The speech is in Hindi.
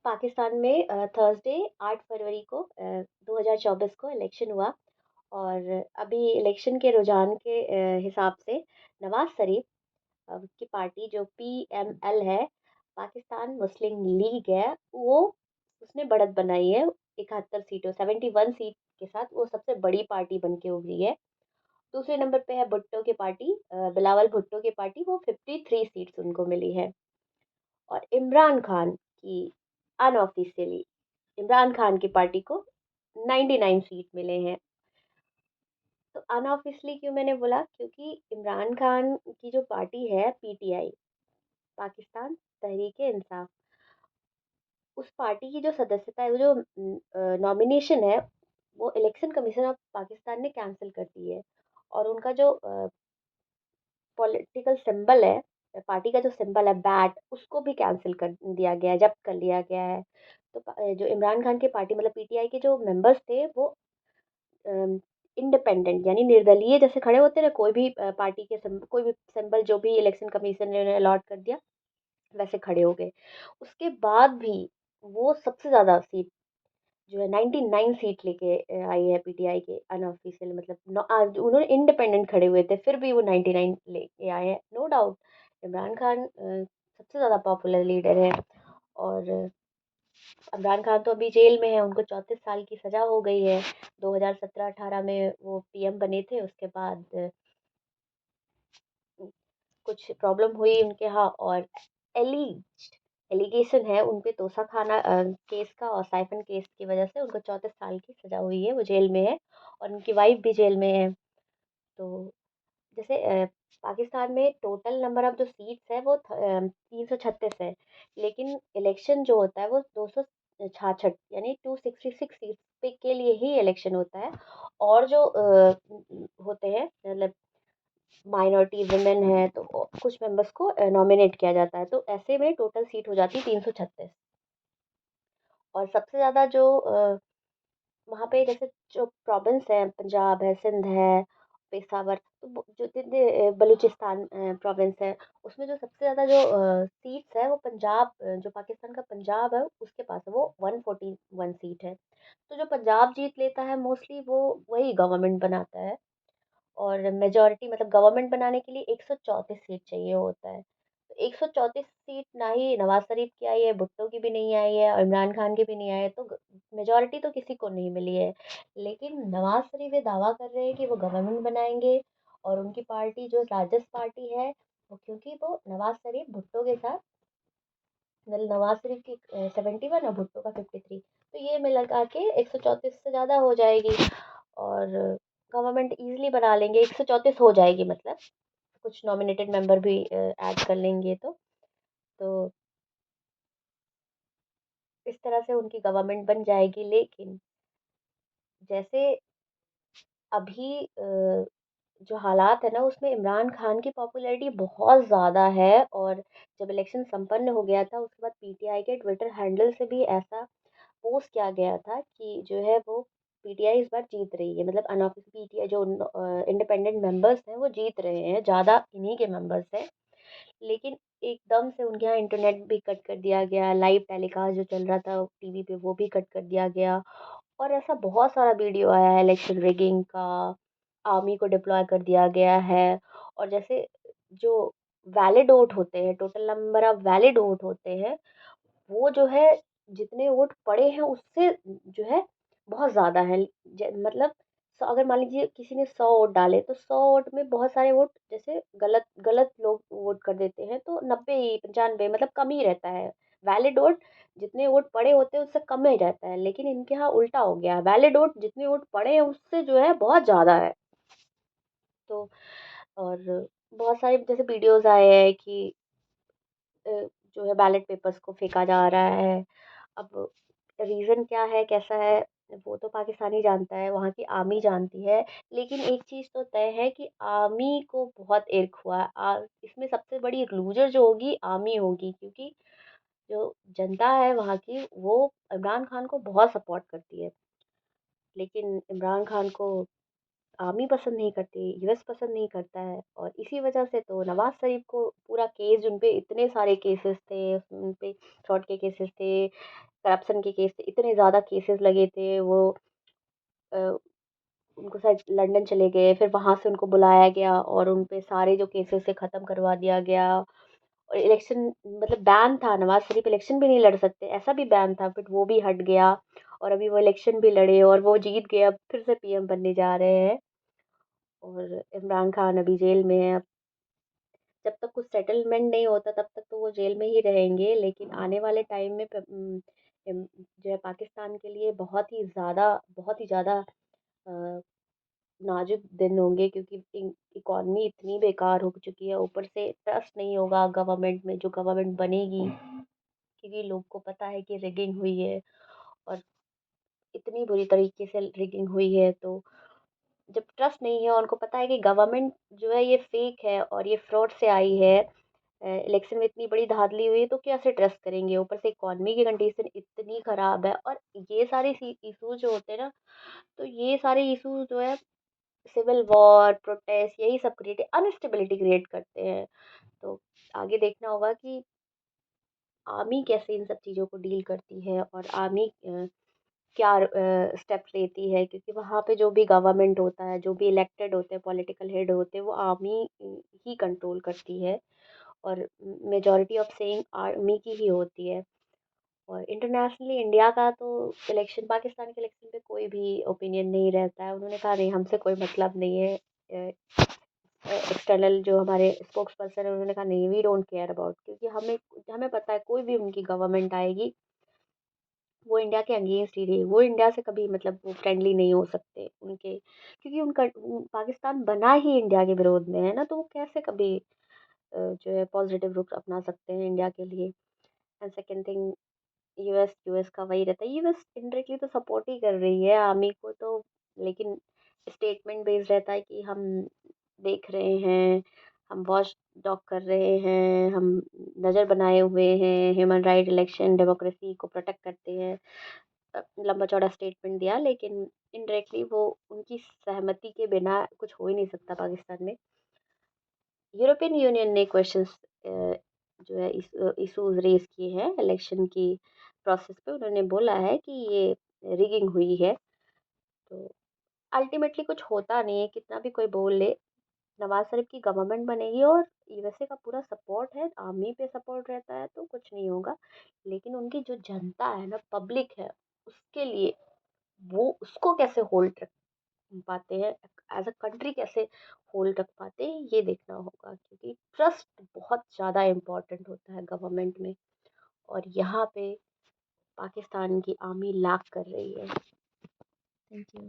पाकिस्तान में थर्सडे 8 फरवरी को 2024 को इलेक्शन हुआ। और अभी इलेक्शन के रुझान के हिसाब से नवाज शरीफ की पार्टी जो पीएमएल है, पाकिस्तान मुस्लिम लीग है, वो उसने बढ़त बनाई है 71 सीटों 71 सीट के साथ। वो सबसे बड़ी पार्टी बन के उभरी है। दूसरे नंबर पे है भुट्टो की पार्टी, बिलावल भुट्टो की पार्टी, वो 53 सीट्स उनको मिली है। और इमरान खान की अनऑफिशियली इमरान खान की पार्टी को 99 सीट मिले हैं। तो अनऑफिशियली क्यों मैंने बोला, क्योंकि इमरान खान की जो पार्टी है पीटीआई, पाकिस्तान तहरीक इंसाफ, उस पार्टी की जो सदस्यता है, वो जो नॉमिनेशन है, वो इलेक्शन कमीशन ऑफ पाकिस्तान ने कैंसिल कर दी है। और उनका जो पॉलिटिकल सिंबल है, पार्टी का जो सिंबल है बैट, उसको भी कैंसिल कर दिया गया है, जब्त कर लिया गया है। तो जो इमरान खान की पार्टी मतलब पीटीआई के जो मेंबर्स थे, वो इंडिपेंडेंट यानी निर्दलीय जैसे खड़े होते हैं ना, कोई भी पार्टी के कोई भी सिंबल जो भी इलेक्शन कमीशन ने अलॉट कर दिया, वैसे खड़े हो गए। उसके बाद भी वो सबसे ज़्यादा सीट जो है 99 सीट लेके आई है पीटीआई के अनऑफिशियल, मतलब आज उन्होंने इंडिपेंडेंट खड़े हुए थे, फिर भी वो 99 लेके आए हैं। नो डाउट इमरान खान सबसे ज़्यादा पॉपुलर लीडर है। और इमरान खान तो अभी जेल में है, उनको 34 साल की सज़ा हो गई है। 2017-18 में वो पीएम बने थे, उसके बाद कुछ प्रॉब्लम हुई उनके यहाँ, और एलिज एलिगेशन है उन पे तोसा खाना केस का, और साइफन केस की वजह से उनको 34 साल की सजा हुई है, वो जेल में है। और उनकी वाइफ भी जेल में है। तो जैसे पाकिस्तान में टोटल नंबर ऑफ जो सीट्स है वो 336 है, लेकिन इलेक्शन जो होता है वो 266 यानी 266 सीट पे के लिए ही इलेक्शन होता है। और जो होते हैं मतलब माइनॉरिटी वुमेन है, तो कुछ मेंबर्स को नॉमिनेट किया जाता है, तो ऐसे में टोटल सीट हो जाती है 336। और सबसे ज़्यादा जो वहाँ पे जैसे जो प्रोविंस है, पंजाब है, सिंध है, पेशावर, तो जो बलूचिस्तान प्रोविंस है, उसमें जो सबसे ज़्यादा जो सीट्स है वो पंजाब, जो पाकिस्तान का पंजाब है उसके पास है, वो 141 सीट है। तो जो पंजाब जीत लेता है मोस्टली, वो वही गवर्नमेंट बनाता है। और मेजॉरिटी मतलब गवर्नमेंट बनाने के लिए 134 सीट चाहिए होता है। तो 134 सीट ना ही नवाज शरीफ की आई है, भुट्टो की भी नहीं आई है, और इमरान खान की भी नहीं आई है, तो मेजॉरिटी तो किसी को नहीं मिली है। लेकिन नवाज शरीफ ये दावा कर रहे हैं कि वो गवर्नमेंट बनाएंगे। और उनकी पार्टी जो राजद पार्टी है, वो क्योंकि वो नवाज शरीफ भुट्टो के साथ, मतलब नवाज शरीफ की 71 और भुट्टो का 53, तो ये मिला के 134 से ज़्यादा हो जाएगी। और गवर्नमेंट इजीली बना लेंगे, 134 हो जाएगी, मतलब कुछ नॉमिनेटेड मेंबर भी ऐड कर लेंगे तो इस तरह से उनकी गवर्नमेंट बन जाएगी। लेकिन जैसे अभी जो हालात है ना, उसमें इमरान खान की पॉपुलैरिटी बहुत ज़्यादा है। और जब इलेक्शन संपन्न हो गया था, उसके बाद पीटीआई के ट्विटर हैंडल से भी ऐसा पोस्ट किया गया था कि जो है वो पीटीआई इस बार जीत रही है, मतलब अनऑफिशियल पीटीआई जो इंडिपेंडेंट मेंबर्स हैं वो जीत रहे हैं, ज़्यादा इन्हीं के मेंबर्स हैं। लेकिन एकदम से उनके यहाँ इंटरनेट भी कट कर दिया गया, लाइव टेलीकास्ट जो चल रहा था टीवी पे वो भी कट कर दिया गया। और ऐसा बहुत सारा वीडियो आया है इलेक्शन रिगिंग का, आर्मी को डिप्लॉय कर दिया गया है। और जैसे जो वैलिड वोट होते हैं, total number of valid vote होते हैं, वो जो है जितने वोट पड़े हैं उससे जो है बहुत ज़्यादा है। मतलब अगर मान लीजिए किसी ने 100 वोट डाले, तो 100 वोट में बहुत सारे वोट जैसे गलत गलत लोग वोट कर देते हैं, तो 90 95 मतलब कम ही रहता है। वैलिड वोट जितने वोट पड़े होते हैं उससे कम ही रहता है, लेकिन इनके यहाँ उल्टा हो गया है, वैलिड वोट जितने वोट पड़े हैं उससे जो है बहुत ज़्यादा है। तो और बहुत सारे जैसे वीडियोस आए हैं कि अ, जो है बैलेट पेपर्स को फेंका जा रहा है। अब रीज़न क्या है, कैसा है, वो तो पाकिस्तानी जानता है, वहाँ की आर्मी जानती है। लेकिन एक चीज़ तो तय है कि आर्मी को बहुत इर्क हुआ है। इसमें सबसे बड़ी लूज़र जो होगी आर्मी होगी, क्योंकि जो जनता है वहाँ की, वो इमरान खान को बहुत सपोर्ट करती है। लेकिन इमरान खान को आर्मी पसंद नहीं करती, यूएस पसंद नहीं करता है। और इसी वजह से तो नवाज शरीफ को पूरा केस, उन पे इतने सारे केसेस थे, उन पे फ्रॉड के केसेस थे, करप्शन के केस थे, इतने ज़्यादा केसेस लगे थे, वो अ, उनको शायद लंदन चले गए, फिर वहाँ से उनको बुलाया गया और उन पे सारे जो केसेस थे ख़त्म करवा दिया गया। और इलेक्शन मतलब बैन था, नवाज़ शरीफ इलेक्शन भी नहीं लड़ सकते, ऐसा भी बैन था, बट वो भी हट गया और अभी वो इलेक्शन भी लड़े और वो जीत गए, अब फिर से पीएम बनने जा रहे हैं। और इमरान खान अभी जेल में है। अब जब तक कुछ सेटलमेंट नहीं होता तब तक तो वो जेल में ही रहेंगे, लेकिन आने वाले टाइम में जो है पाकिस्तान के लिए बहुत ही ज़्यादा अ, नाजुक दिन होंगे, क्योंकि इकॉनमी इतनी बेकार हो चुकी है, ऊपर से ट्रस्ट नहीं होगा गवर्नमेंट में, जो गवर्नमेंट बनेगी, क्योंकि लोग को पता है कि रिगिंग हुई है और इतनी बुरी तरीके से रिगिंग हुई है। तो जब ट्रस्ट नहीं है, उनको पता है कि गवर्नमेंट जो है ये फेक है और ये फ्रॉड से आई है, इलेक्शन में इतनी बड़ी धांधली हुई है, तो कैसे ट्रस्ट करेंगे? ऊपर से इकॉनमी की कंडीशन इतनी खराब है और ये सारे इशूज जो होते हैं ना, तो ये सारे इशूज जो है सिविल वॉर, प्रोटेस्ट, यही सब क्रिएट अनस्टेबिलिटी क्रिएट करते हैं। तो आगे देखना होगा कि आर्मी कैसे इन सब चीज़ों को डील करती है और आर्मी क्या स्टेप्स लेती है, क्योंकि वहाँ पे जो भी गवर्नमेंट होता है, जो भी इलेक्टेड होते हैं, पॉलिटिकल हेड होते हैं, वो आर्मी ही कंट्रोल करती है और मेजॉरिटी ऑफ सेइंग आर्मी की ही होती है। और इंटरनेशनली इंडिया का तो इलेक्शन, पाकिस्तान के इलेक्शन पे कोई भी ओपिनियन नहीं रहता है। उन्होंने कहा नहीं, हमसे कोई मतलब नहीं है। एक्सटर्नल जो हमारे स्पोक्स पर्सन है, उन्होंने कहा नहीं, वी डोंट केयर अबाउट, क्योंकि हमें हमें पता है कोई भी उनकी गवर्नमेंट आएगी, वो इंडिया के अगेंस्ट ही रही, वो इंडिया से कभी मतलब वो फ्रेंडली नहीं हो सकते उनके, क्योंकि पाकिस्तान बना ही इंडिया के विरोध में है ना, तो वो कैसे कभी जो है पॉजिटिव रुख अपना सकते हैं इंडिया के लिए। एंड सेकेंड थिंग, यूएस का वही रहता है, यूएस इनडायरेक्टली तो सपोर्ट ही कर रही है आर्मी को, तो लेकिन स्टेटमेंट बेस्ड रहता है कि हम देख रहे हैं, हम वॉच डॉग कर रहे हैं, हम नज़र बनाए हुए हैं, ह्यूमन राइट, इलेक्शन, डेमोक्रेसी को प्रोटेक्ट करते हैं। लंबा चौड़ा स्टेटमेंट दिया, लेकिन इनडायरेक्टली वो उनकी सहमति के बिना कुछ हो ही नहीं सकता पाकिस्तान में। यूरोपियन यूनियन ने क्वेश्चंस जो है इशूज रेज किए हैं इलेक्शन की प्रोसेस पे, उन्होंने बोला है कि ये रिगिंग हुई है। तो अल्टीमेटली कुछ होता नहीं है, कितना भी कोई बोल ले, नवाज शरीफ की गवर्नमेंट बनेगी और यूएसए का पूरा सपोर्ट है, आर्मी पे सपोर्ट रहता है, तो कुछ नहीं होगा। लेकिन उनकी जो जनता है ना, पब्लिक है, उसके लिए वो उसको कैसे होल्ड रख पाते हैं, एज अ कंट्री कैसे होल्ड रख पाते हैं, ये देखना होगा, क्योंकि ट्रस्ट बहुत ज़्यादा इम्पोर्टेंट होता है गवर्नमेंट में, और यहाँ पे पाकिस्तान की आर्मी लैक कर रही है। Thank you.